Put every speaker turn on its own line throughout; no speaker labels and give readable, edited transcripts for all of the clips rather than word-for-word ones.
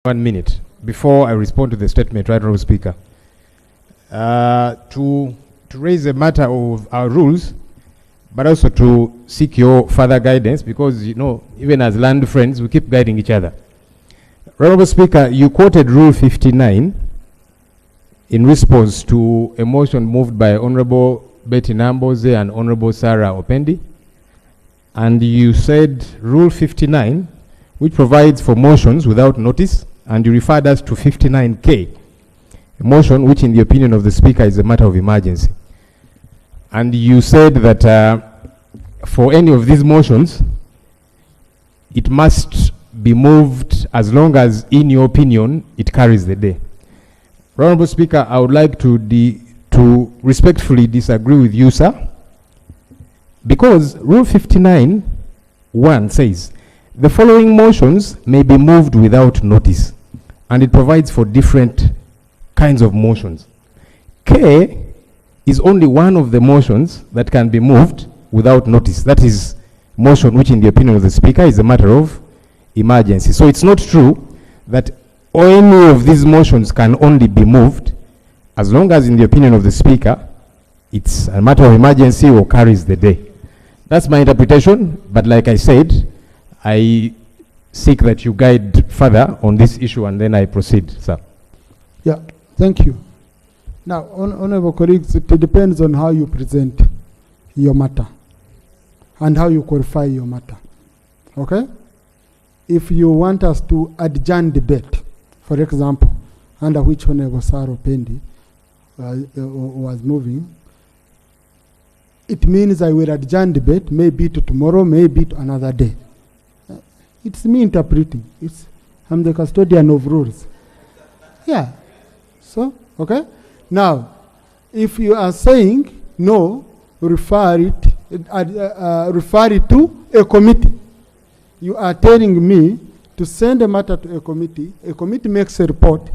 1 minute before I respond to the statement, right, Honourable Speaker. To raise a matter of our rules, but also to seek your further guidance, because, you know, even as land friends, we keep guiding each other. Honourable Speaker, you quoted Rule 59 in response to a motion moved by Honourable Betty Namboze and Honourable Sarah Opendi, and you said Rule 59, which provides for motions without notice, and you referred us to 59K, a motion which in the opinion of the Speaker is a matter of emergency. And you said that for any of these motions, it must be moved as long as, in your opinion, it carries the day. Honourable Speaker, I would like to respectfully disagree with you, sir, because Rule 59(1) says, the following motions may be moved without notice, and it provides for different kinds of motions. K is only one of the motions that can be moved without notice. That is motion which in the opinion of the Speaker is a matter of emergency. So it's not true that any of these motions can only be moved as long as in the opinion of the Speaker it's a matter of emergency or carries the day. That's my interpretation, but like I said, I seek that you guide further on this issue and then I proceed, sir.
Yeah, thank you. Now, honorable colleagues, it depends on how you present your matter and how you qualify your matter. Okay? If you want us to adjourn debate, for example, under which Honorable Sarah Pendi was moving, it means I will adjourn debate, maybe to tomorrow, maybe to another day. It's me interpreting. I'm the custodian of rules. Yeah. So, okay? Now, if you are saying no, refer it to a committee. You are telling me to send a matter to a committee makes a report,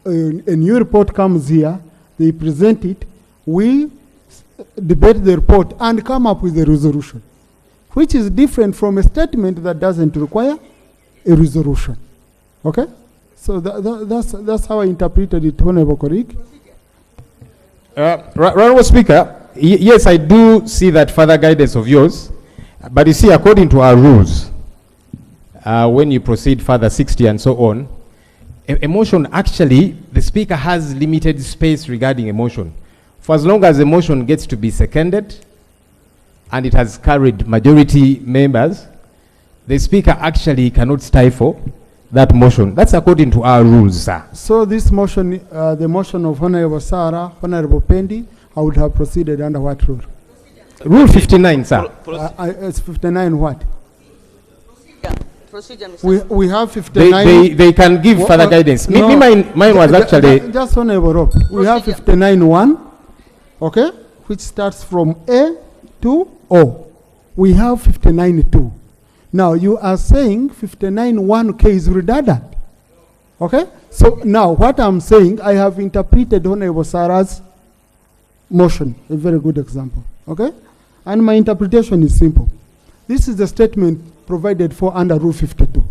a new report comes here, they present it, we debate the report and come up with a resolution, which is different from a statement that doesn't require a resolution. Okay? So that's how I interpreted it, Honorable colleague.
Honourable Speaker, yes, I do see that further guidance of yours, but you see, according to our rules, when you proceed further 60 and so on, a motion, actually, the Speaker has limited space regarding a motion. For as long as a motion gets to be seconded, and it has carried majority members, the Speaker actually cannot stifle that motion. That's according to our rules, sir.
So this motion, the motion of Honorable Sarah, Honorable Pendi, I would have proceeded under what rule?
Rule 59, sir.
It's 59 what?
Procedure, Mr.
We have 59.
They can give further guidance.
No,
mine was actually...
Just Honorable Rob. We have 59(1), okay, which starts from A to O. We have 59(2). Now you are saying 59(1) is redundant. Okay? So now what I'm saying, I have interpreted Honorable Sarah's motion, a very good example. Okay? And my interpretation is simple. This is the statement provided for under Rule 52.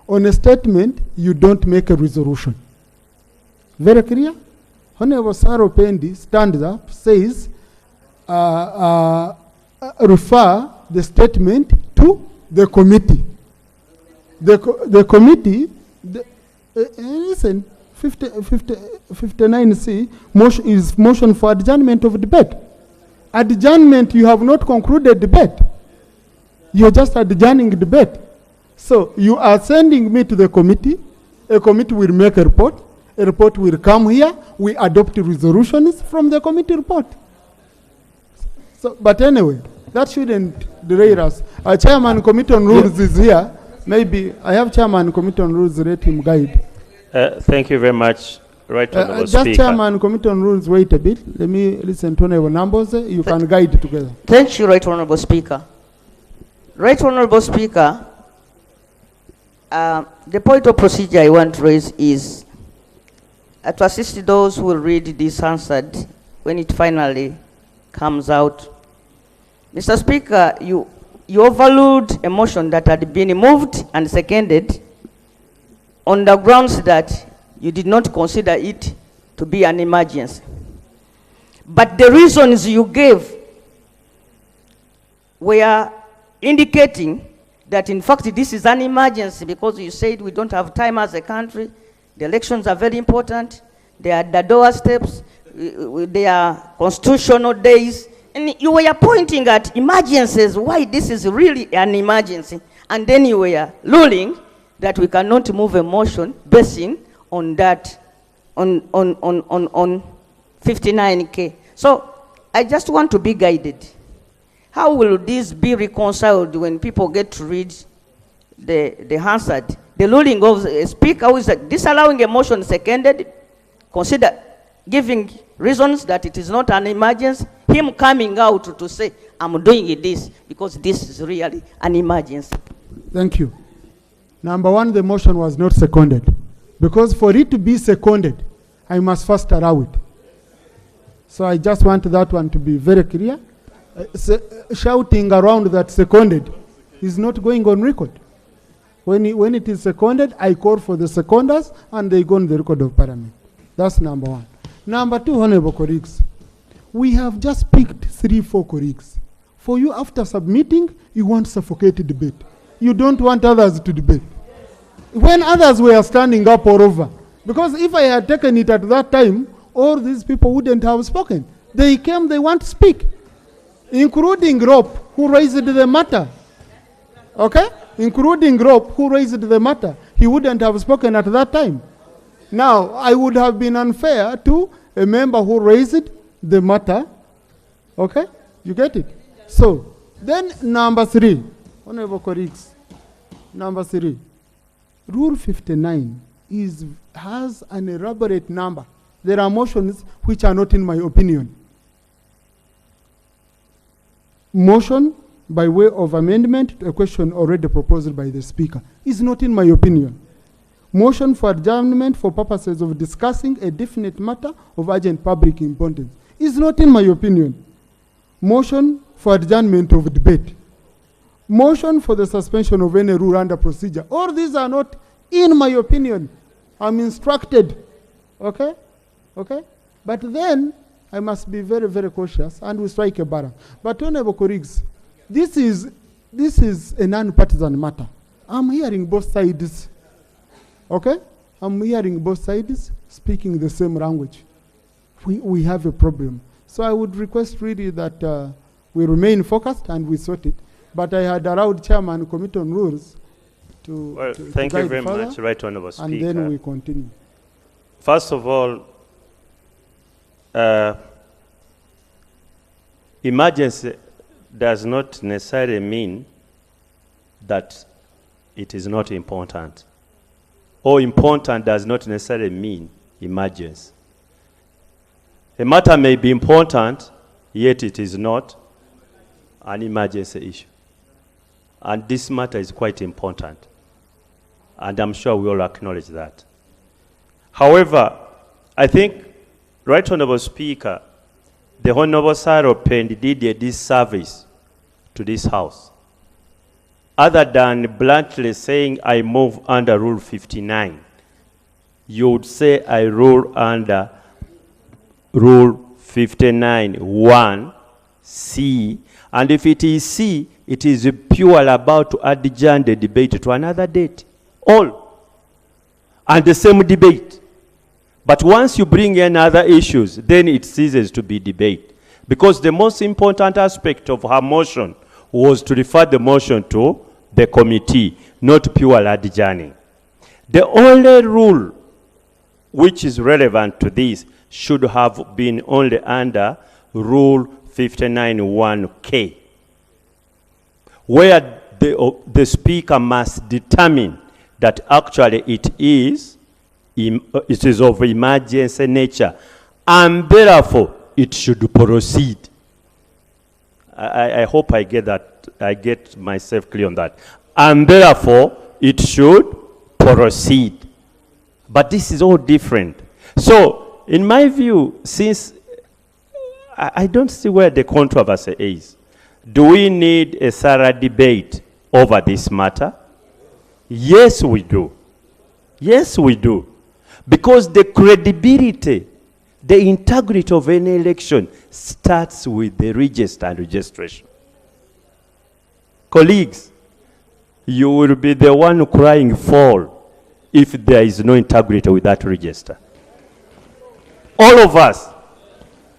On a statement, you don't make a resolution. Very clear? Honorable Sarah Pendi stands up, says, refer the statement to the committee. The committee, listen, 59C is motion for adjournment of debate. Adjournment, you have not concluded debate. You're just adjourning debate. So you are sending me to the committee. A committee will make a report will come here. We adopt resolutions from the committee report. So, but anyway, that shouldn't derail us. Our chairman committee on rules is here. Maybe I have chairman committee on rules, let him guide.
Thank you very much. Right, Honorable
just
Speaker.
chairman committee on rules, wait a bit. Let me listen to Honorable Namboze. You can guide together.
Thank you, Right Honorable Speaker. Right Honorable Speaker, the point of procedure I want to raise is to assist those who will read this answered when it finally comes out. Mr. Speaker, you overruled a motion that had been moved and seconded on the grounds that you did not consider it to be an emergency. But the reasons you gave were indicating that in fact this is an emergency because you said we don't have time as a country, the elections are very important, they are the doorsteps, they are constitutional days, and you were pointing at emergencies, why this is really an emergency, and then you were ruling that we cannot move a motion basing on that, on 59K. So I just want to be guided. How will this be reconciled when people get to read the Hansard? The ruling of the speaker who is disallowing a motion seconded, consider giving reasons that it is not an emergency, him coming out to say, I'm doing this because this is really an emergency.
Thank you. Number one, the motion was not seconded. Because for it to be seconded, I must first allow it. So I just want that one to be very clear. Shouting around that seconded is not going on record. When it is seconded, I call for the seconders and they go on the record of Parliament. That's number one. Number two, honorable colleagues, we have just picked 3-4 colleagues. For you, after submitting, you want suffocated debate. You don't want others to debate. When others were standing up all over, because if I had taken it at that time, all these people wouldn't have spoken. They came, they want to speak, including Rope, who raised the matter. Okay? Including Rope, who raised the matter. He wouldn't have spoken at that time. Now, I would have been unfair to a member who raised the matter. Okay? You get it? So, then number 3, honorable colleagues, number 3, Rule 59 has an elaborate number. There are motions which are not in my opinion. Motion by way of amendment to a question already proposed by the Speaker is not in my opinion. Motion for adjournment for purposes of discussing a definite matter of urgent public importance is not in my opinion. Motion for adjournment of debate. Motion for the suspension of any rule under procedure. All these are not in my opinion. I'm instructed. Okay? Okay? But then I must be very, very cautious and we strike a balance. But honorable colleagues, this is a non-partisan matter. I'm hearing both sides. Okay? I'm hearing both sides speaking the same language. We have a problem. So I would request really that we remain focused and we sort it. But I had allowed Chairman Committee on Rules to
thank you very much, Right Honourable Speaker.
And then we continue.
First of all, emergency does not necessarily mean that it is not important. Or important does not necessarily mean emergency. A matter may be important, yet it is not an emergency issue. And this matter is quite important. And I'm sure we all acknowledge that. However, I think, Right Honourable Speaker, the Honourable Sarah Pend did a disservice to this House. Other than bluntly saying I move under Rule 59, you would say I rule under Rule 59(1)(c), and if it is C, it is pure about to adjourn the debate to another date. All. And the same debate. But once you bring in other issues, then it ceases to be debate. Because the most important aspect of her motion was to refer the motion to the committee, not pure adjourning. The only rule which is relevant to this should have been only under Rule 59(1)(k), where the Speaker must determine that actually it is of emergency nature, and therefore it should proceed. I hope I get that. I get myself clear on that. And therefore it should proceed. But this is all different. So, in my view, since I don't see where the controversy is, do we need a thorough debate over this matter? Yes, we do. Yes, we do. Because the credibility, the integrity of any election starts with the register and registration. Colleagues, you will be the one crying foul if there is no integrity with that register. All of us,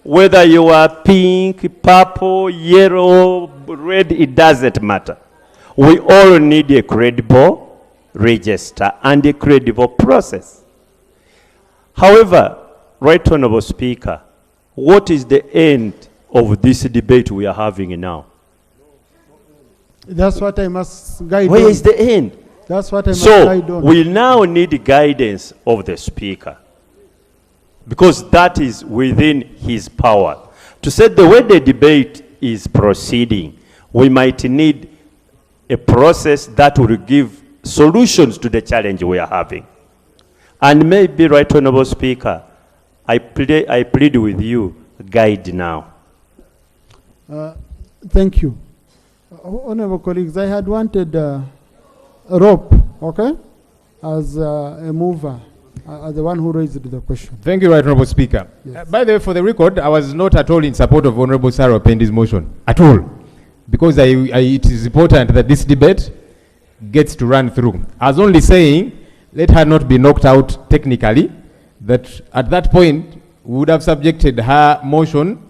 whether you are pink, purple, yellow, red, it doesn't matter. We all need a credible register and a credible process. However, Right Honourable Speaker, what is the end of this debate we are having now?
That's what I must guide
Where
on.
is the end?
That's what I must guide
So
on.
we now need guidance of the Speaker, because that is within his power. To say the way the debate is proceeding, we might need a process that will give solutions to the challenge we are having. And maybe, Right Honourable Speaker, I plead with you, guide now.
Thank you. Honorable colleagues, I had wanted Rob, okay, as a mover, as the one who raised the question.
Thank you, Right Honourable Speaker.
Yes.
By the way, for the record, I was not at all in support of Honourable Sarah Pendi's motion, at all. Because it is important that this debate gets to run through. I was only saying, let her not be knocked out technically, that at that point, we would have subjected her motion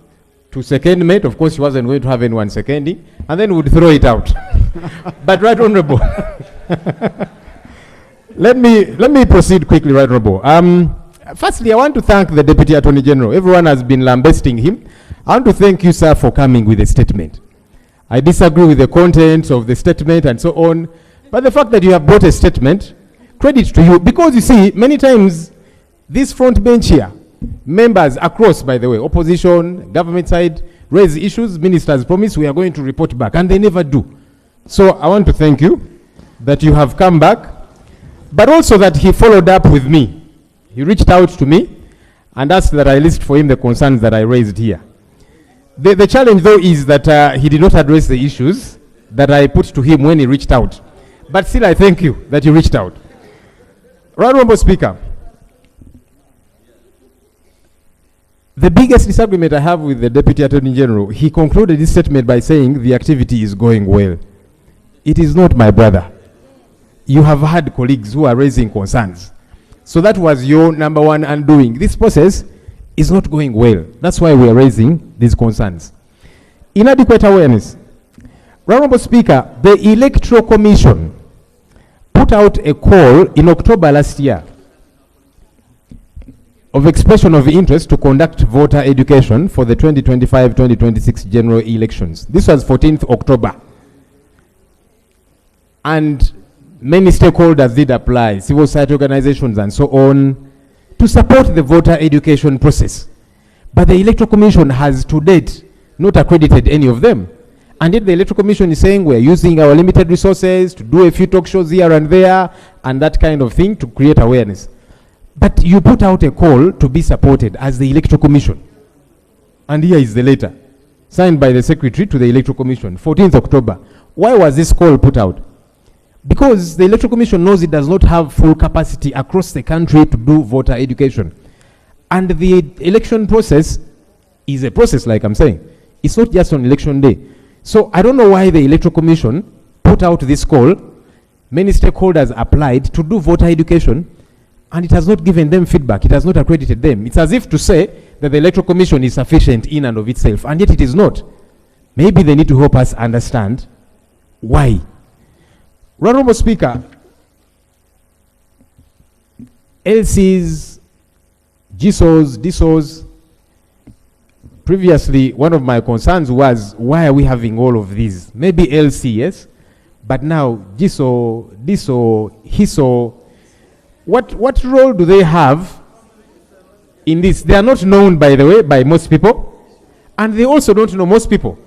to secondment. Of course, she wasn't going to have anyone seconding, and then would throw it out. But Right Honourable, let me proceed quickly, Right Honourable. Firstly, I want to thank the Deputy Attorney General. Everyone has been lambasting him. I want to thank you, sir, for coming with a statement. I disagree with the content of the statement and so on, but the fact that you have brought a statement, credit to you, because you see, many times, this front bench here, members across, by the way, opposition, government side, raise issues, ministers promise we are going to report back, and they never do. So I want to thank you that you have come back, but also that he followed up with me. He reached out to me and asked that I list for him the concerns that I raised here. The challenge, though, is that he did not address the issues that I put to him when he reached out. But still, I thank you that you reached out. Right Honourable Speaker, the biggest disagreement I have with the Deputy Attorney General, he concluded his statement by saying the activity is going well. It is not, my brother. You have had colleagues who are raising concerns. So that was your number one undoing. This process is not going well. That's why we are raising these concerns. Inadequate awareness. Honourable Speaker, the Electoral Commission put out a call in October last year of expression of interest to conduct voter education for the 2025-2026 general elections. This was 14th October. And many stakeholders did apply, civil society organizations and so on, to support the voter education process. But the Electoral Commission has to date not accredited any of them. And yet the Electoral Commission is saying we're using our limited resources to do a few talk shows here and there and that kind of thing to create awareness. But you put out a call to be supported as the Electoral Commission. And here is the letter, signed by the Secretary to the Electoral Commission, 14th October. Why was this call put out? Because the Electoral Commission knows it does not have full capacity across the country to do voter education. And the election process is a process, like I'm saying. It's not just on election day. So I don't know why the Electoral Commission put out this call. Many stakeholders applied to do voter education, and it has not given them feedback. It has not accredited them. It's as if to say that the Electoral Commission is sufficient in and of itself, and yet it is not. Maybe they need to help us understand why. Honourable Speaker, LCs, GSOs, DSOs, previously one of my concerns was, why are we having all of these? Maybe LC, yes, but now GSO, DSO, HISO, what role do they have in this? They are not known, by the way, by most people, and they also don't know most people,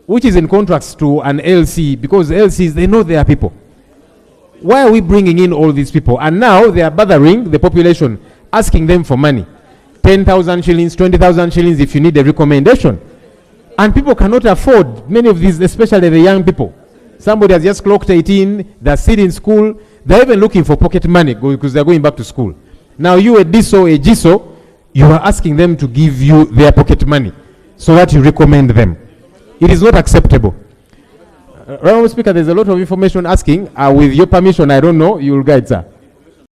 which is in contrast to an LC, because LCs, they know their people. Why are we bringing in all these people? And now they are bothering the population, asking them for money. 10,000 shillings, 20,000 shillings if you need a recommendation. And people cannot afford many of these, especially the young people. Somebody has just clocked 18, they're still in school, They're even looking for pocket money because they're going back to school. Now you, a DISO, a GISO, you are asking them to give you their pocket money so that you recommend them. It is not acceptable. Honourable Speaker, there's a lot of information asking. With your permission, I don't know, you will guide, sir.